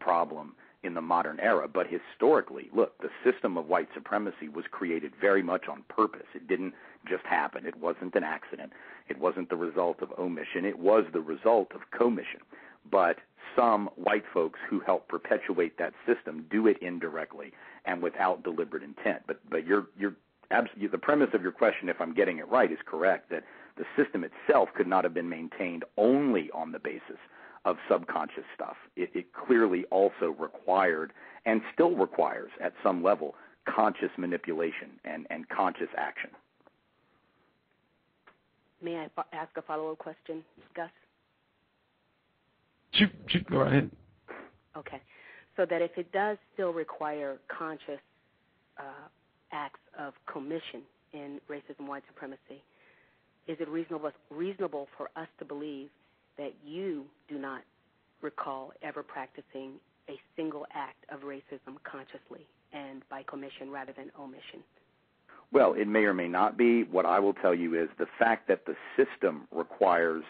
problem in the modern era. But historically, look, the system of white supremacy was created very much on purpose. It didn't just happen. It wasn't an accident. It wasn't the result of omission. It was the result of commission. But some white folks who help perpetuate that system do it indirectly and without deliberate intent. But the premise of your question, if I'm getting it right, is correct, that the system itself could not have been maintained only on the basis of subconscious stuff. It clearly also required, and still requires at some level, conscious manipulation and conscious action. May I ask a follow-up question, Gus? Shoot, go ahead. Okay. So that if it does still require conscious acts of commission in racism, white supremacy, is it reasonable for us to believe that you do not recall ever practicing a single act of racism consciously and by commission rather than omission? Well, it may or may not be. What I will tell you is the fact that the system requires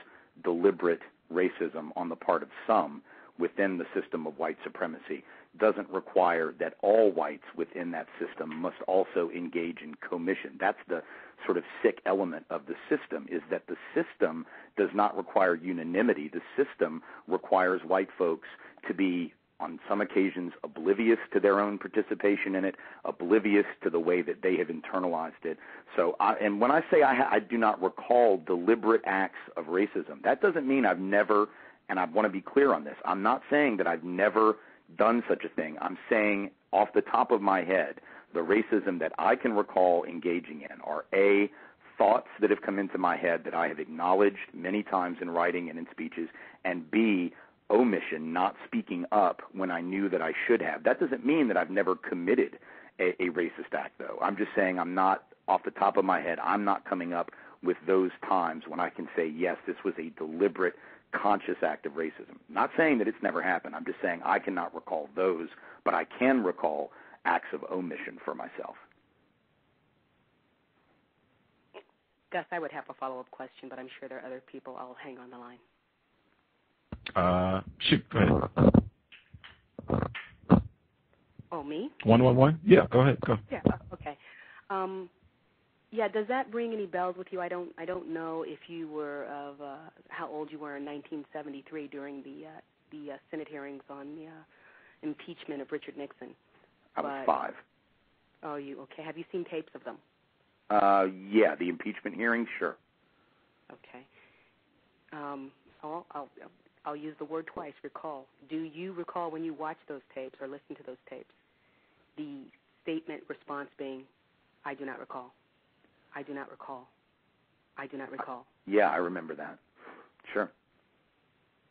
deliberate racism on the part of some within the system of white supremacy doesn't require that all whites within that system must also engage in commission. That's the sort of sick element of the system, is that the system does not require unanimity. The system requires white folks to be, on some occasions, oblivious to their own participation in it, oblivious to the way that they have internalized it. So, and when I say I do not recall deliberate acts of racism, that doesn't mean I've never, and I want to be clear on this, I'm not saying that I've never done such a thing. I'm saying off the top of my head, the racism that I can recall engaging in are A, thoughts that have come into my head that I have acknowledged many times in writing and in speeches, and B, omission, not speaking up when I knew that I should have. That doesn't mean that I've never committed a racist act, though. I'm just saying I'm not, off the top of my head, I'm not coming up with those times when I can say, yes, this was a deliberate, conscious act of racism. Not saying that it's never happened. I'm just saying I cannot recall those, but I can recall acts of omission for myself. Gus, I would have a follow-up question, but I'm sure there are other people. I'll hang on the line. Shoot, go ahead. Oh, me? 111? Yeah, go ahead. Go. Yeah, okay. Yeah, does that ring any bells with you? I don't know if you were of how old you were in 1973 during the Senate hearings on the impeachment of Richard Nixon. I was 5. Oh, you okay? Have you seen tapes of them? Yeah, the impeachment hearings, sure. Okay. I'll use the word twice. Recall. Do you recall when you watched those tapes or listened to those tapes, the statement response being, "I do not recall. I do not recall. I do not recall"? Yeah, I remember that. Sure.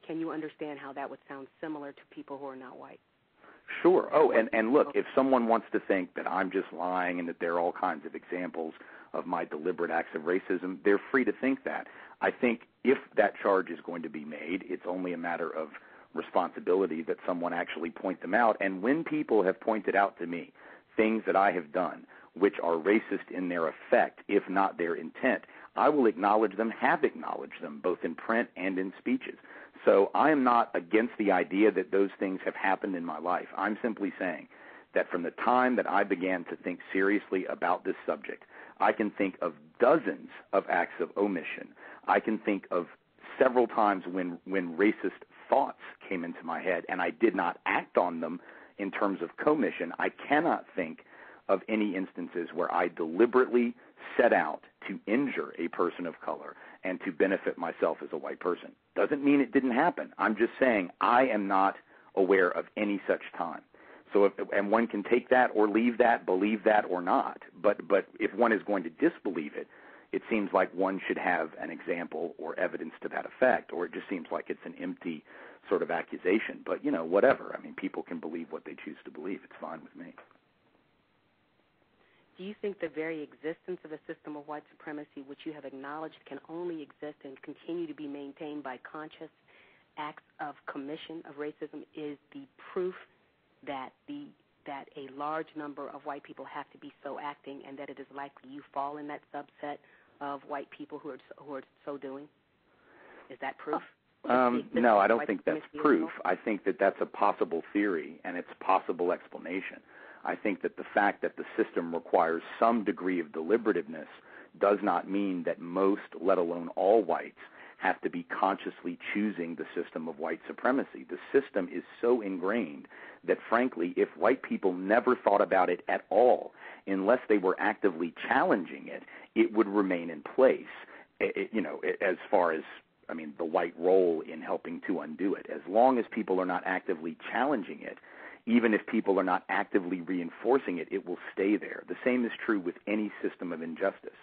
Can you understand how that would sound similar to people who are not white? Sure. Oh, and look, if someone wants to think that I'm just lying and that there are all kinds of examples of my deliberate acts of racism, they're free to think that. I think if that charge is going to be made, it's only a matter of responsibility that someone actually point them out. And when people have pointed out to me things that I have done which are racist in their effect, if not their intent, I will acknowledge them, have acknowledged them, both in print and in speeches. So I am not against the idea that those things have happened in my life. I'm simply saying that from the time that I began to think seriously about this subject, I can think of dozens of acts of omission. I can think of several times when racist thoughts came into my head and I did not act on them in terms of commission. I cannot think of any instances where I deliberately set out to injure a person of color and to benefit myself as a white person. Doesn't mean it didn't happen. I'm just saying I am not aware of any such time. So and one can take that or leave that, believe that or not. But if one is going to disbelieve it, it seems like one should have an example or evidence to that effect, or it just seems like it's an empty sort of accusation. But, you know, whatever. I mean, people can believe what they choose to believe. It's fine with me. Do you think the very existence of a system of white supremacy, which you have acknowledged can only exist and continue to be maintained by conscious acts of commission of racism, is the proof that a large number of white people have to be so acting, and that it is likely you fall in that subset of white people who are so doing? Is that proof? No, I don't think that's proof. I think that that's a possible theory, and it's a possible explanation. I think that the fact that the system requires some degree of deliberativeness does not mean that most, let alone all whites, have to be consciously choosing the system of white supremacy. The system is so ingrained that, frankly, if white people never thought about it at all, unless they were actively challenging it, it would remain in place, as far as, the white role in helping to undo it. As long as people are not actively challenging it, even if people are not actively reinforcing it, it will stay there. The same is true with any system of injustice.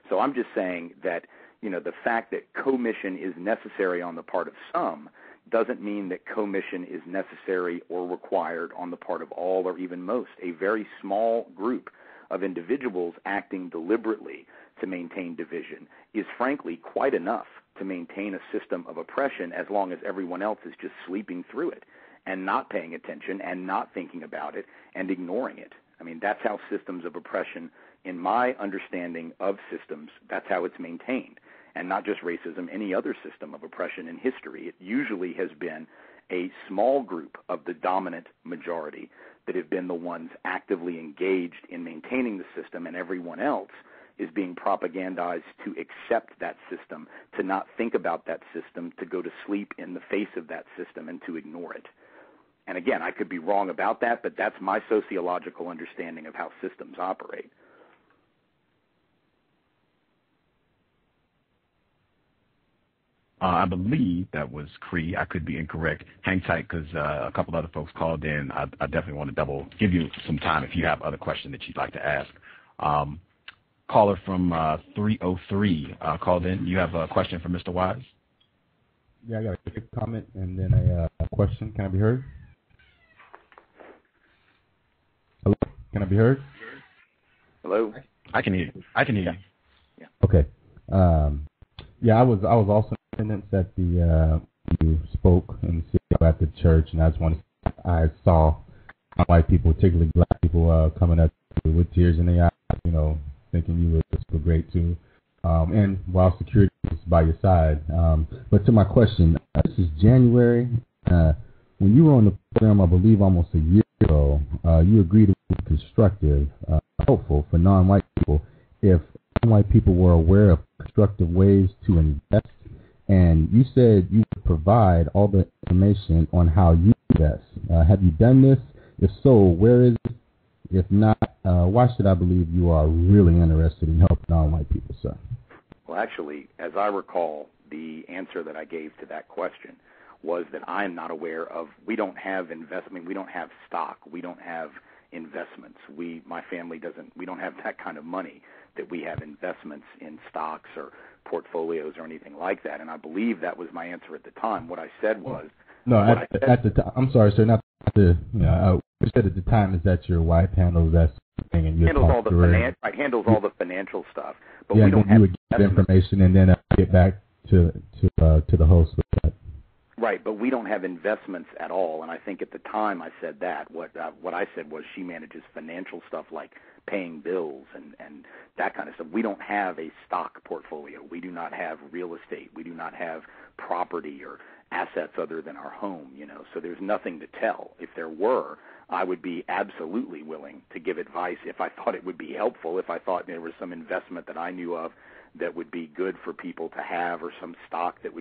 So I'm just saying that, the fact that commission is necessary on the part of some doesn't mean that commission is necessary or required on the part of all or even most. A very small group of individuals acting deliberately to maintain division is frankly quite enough to maintain a system of oppression, as long as everyone else is just sleeping through it and not paying attention and not thinking about it and ignoring it. That's how systems of oppression, in my understanding of systems, that's how it's maintained. And not just racism, any other system of oppression in history. It usually has been a small group of the dominant majority that have been the ones actively engaged in maintaining the system, and everyone else is being propagandized to accept that system, to not think about that system, to go to sleep in the face of that system and to ignore it. And again, I could be wrong about that, but that's my sociological understanding of how systems operate. I believe that was Cree. I could be incorrect. Hang tight, because a couple other folks called in. I definitely want to give you some time if you have other questions that you'd like to ask. Caller from 303 called in. You have a question for Mr. Wise? Yeah, I got a quick comment and then a question. Can I be heard? Hello? Can I be heard? Hello? I can hear you. I can hear you. Yeah. Okay. I was also in attendance at the you spoke and at the church, and I saw white people, particularly black people, coming up with tears in their eyes, thinking you were super great too. And while security was by your side. But to my question, this is January. When you were on the program, I believe almost a year ago, you agreed it would be constructive, helpful for non-white people if non-white people were aware of constructive ways to invest. And you said you would provide all the information on how you invest. Have you done this? If so, where is it? If not, why should I believe you are really interested in helping non-white people, sir? Well, actually, as I recall, the answer that I gave to that question was that I'm not aware of, we don't have we don't have stock, we don't have investments. My family we don't have that kind of money that we have investments in stocks or portfolios or anything like that. And I believe that was my answer at the time. What I said was... No, at the time, I'm sorry, sir, not the, you said at the time is that your wife handles that thing and you handles all the financial stuff. But yeah, we don't have you would get information and then get back to the host with that. Right, but we don't have investments at all, and I think at the time I said that. What I said was she manages financial stuff like paying bills and that kind of stuff. We don't have a stock portfolio. We do not have real estate. We do not have property or assets other than our home, so there's nothing to tell. If there were, I would be absolutely willing to give advice if I thought it would be helpful, if I thought there was some investment that I knew of that would be good for people to have, or some stock that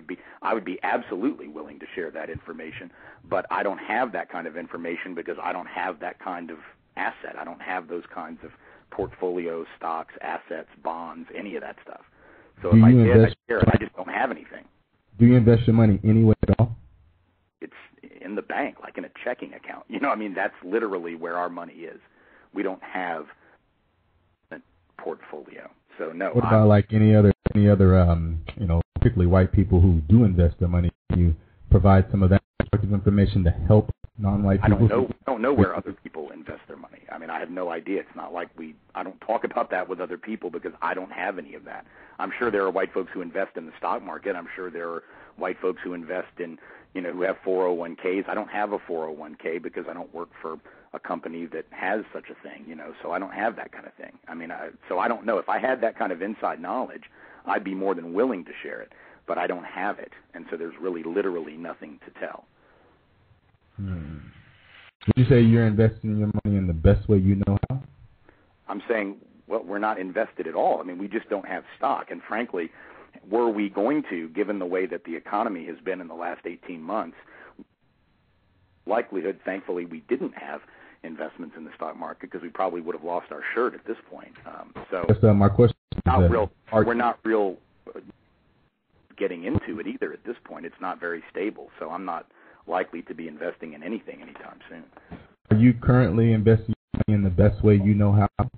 I would be absolutely willing to share that information. But I don't have that kind of information because I don't have that kind of asset. I don't have those kinds of portfolios, stocks, assets, bonds, any of that stuff. So if I did, I'd share it. I just don't have anything. Do you invest your money anywhere at all? It's in the bank, like in a checking account. That's literally where our money is. We don't have a portfolio. So no. What about like any other particularly white people who do invest their money? Can you provide some of that information to help non-white people? I don't know where other people invest their money. I have no idea. It's not like I don't talk about that with other people because I don't have any of that. I'm sure there are white folks who invest in the stock market. I'm sure there are white folks who invest in, who have 401ks. I don't have a 401k because I don't work for a company that has such a thing, so I don't have that kind of thing. So I don't know. If I had that kind of inside knowledge, I'd be more than willing to share it. but I don't have it, and so there's really literally nothing to tell. Would you say you're investing your money in the best way you know how? I'm saying, well, we're not invested at all. I mean, we just don't have stock, and frankly, were we going to, given the way that the economy has been in the last 18 months, likelihood, thankfully, we didn't have investments in the stock market because we probably would have lost our shirt at this point. My question is we're not real getting into it either at this point. It's not very stable, so I'm not likely to be investing in anything anytime soon. Are you currently investing in the best way you know how?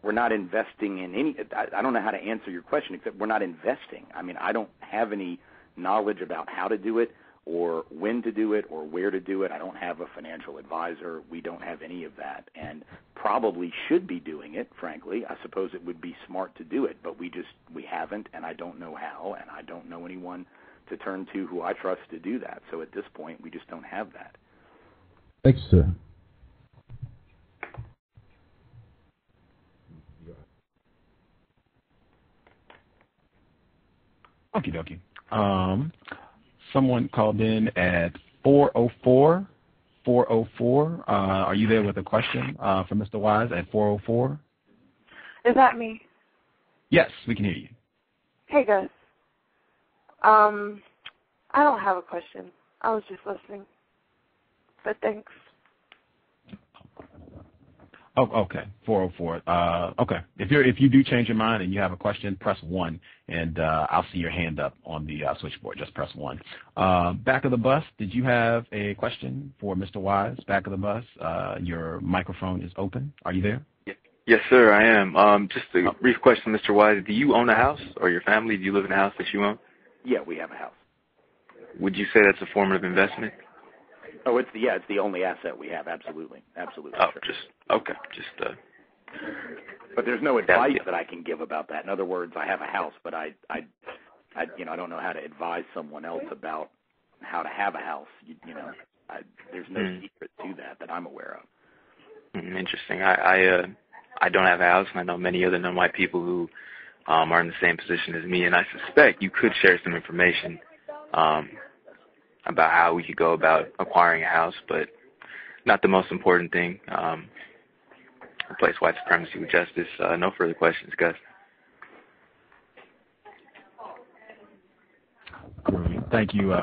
We're not investing in any – I don't know how to answer your question except we're not investing. I mean, I don't have any knowledge about how to do it or when to do it or where to do it. I don't have a financial advisor. We don't have any of that and probably should be doing it, frankly. I suppose it would be smart to do it, but we haven't, and I don't know how, and I don't know anyone to turn to who I trust to do that. So at this point, we just don't have that. Thanks, sir. Okie dokie. Someone called in at 404. 404. Are you there with a question for Mr. Wise at 404? Is that me? Yes, we can hear you. Hey, guys. I don't have a question. I was just listening. But thanks. Oh, okay. 404. Okay. If you do change your mind and you have a question, press 1, and I'll see your hand up on the switchboard. Just press 1. Back of the bus, did you have a question for Mr. Wise? Back of the bus, your microphone is open. Are you there? Yes, sir, I am. Just a brief question, Mr. Wise. Do you own a house, or your family? Do you live in a house that you own? Yeah, we have a house. Would you say that's a form of investment? Oh, it's the only asset we have. Absolutely. Oh, sure. But there's no advice that I can give about that. In other words, I have a house, but I don't know how to advise someone else about how to have a house. There's no secret to that I'm aware of. Interesting. I don't have a house, and I know many other non-white people who are in the same position as me, and I suspect you could share some information about how we could go about acquiring a house, but not the most important thing. Replace white supremacy with justice. No further questions, guys. Thank you.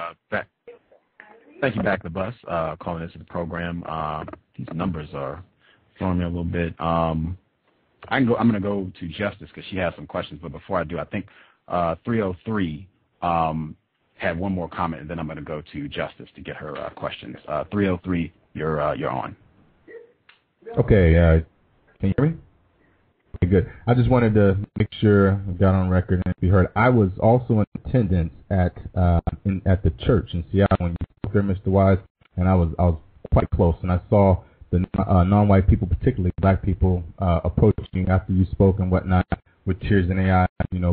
Thank you, Back the Bus, calling into the program. These numbers are throwing me a little bit. I'm going to go to Justice because she has some questions, but before I do, I think 303 had one more comment, and then I'm going to go to Justice to get her questions. 303, you're on. Okay. Can you hear me? Okay, good. I just wanted to make sure I got on record and be heard. I was also in attendance at the church in Seattle when you spoke there, Mr. Wise, and I was quite close, and I saw the non-white people, particularly black people, approaching you after you spoke and whatnot with tears in their eyes,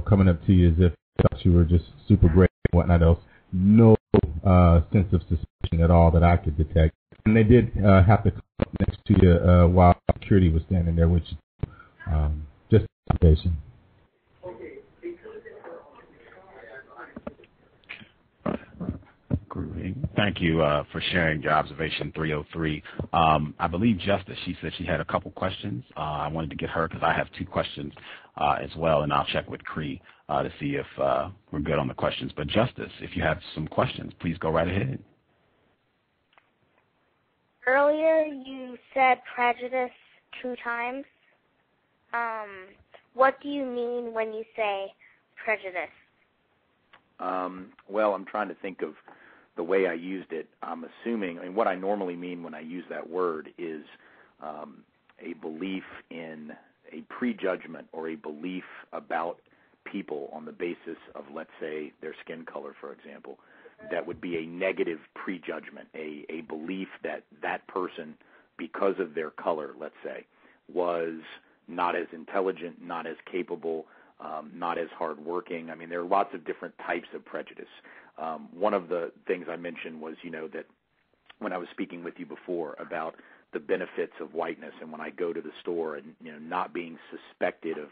coming up to you as if they thought you were just super great and whatnot else. No sense of suspicion at all that I could detect. And they did have to come up next to you while security was standing there, which just observation. Thank you for sharing your observation, 303. I believe Justice, she said she had a couple questions. I wanted to get her because I have 2 questions as well, and I'll check with Cree to see if we're good on the questions. But Justice, if you have some questions, please go right ahead. Earlier you said prejudice 2 times. What do you mean when you say prejudice? Well, I'm trying to think of the way I used it. I'm assuming, what I normally mean when I use that word is a belief in a prejudgment or a belief about people on the basis of, let's say, their skin color, for example. That would be a negative prejudgment, a belief that that person, because of their color, let's say, was not as intelligent, not as capable, not as hardworking. I mean, there are lots of different types of prejudice. One of the things I mentioned was, that when I was speaking with you before about the benefits of whiteness and when I go to the store and, not being suspected of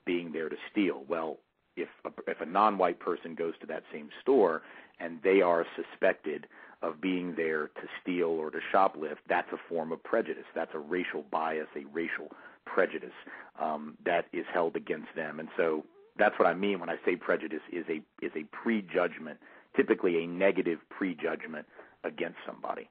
being there to steal. Well, if a non-white person goes to that same store and they are suspected of being there to steal or to shoplift, that's a form of prejudice. That's a racial bias, a racial prejudice that is held against them. And so that's what I mean when I say prejudice is a prejudgment, typically a negative prejudgment against somebody.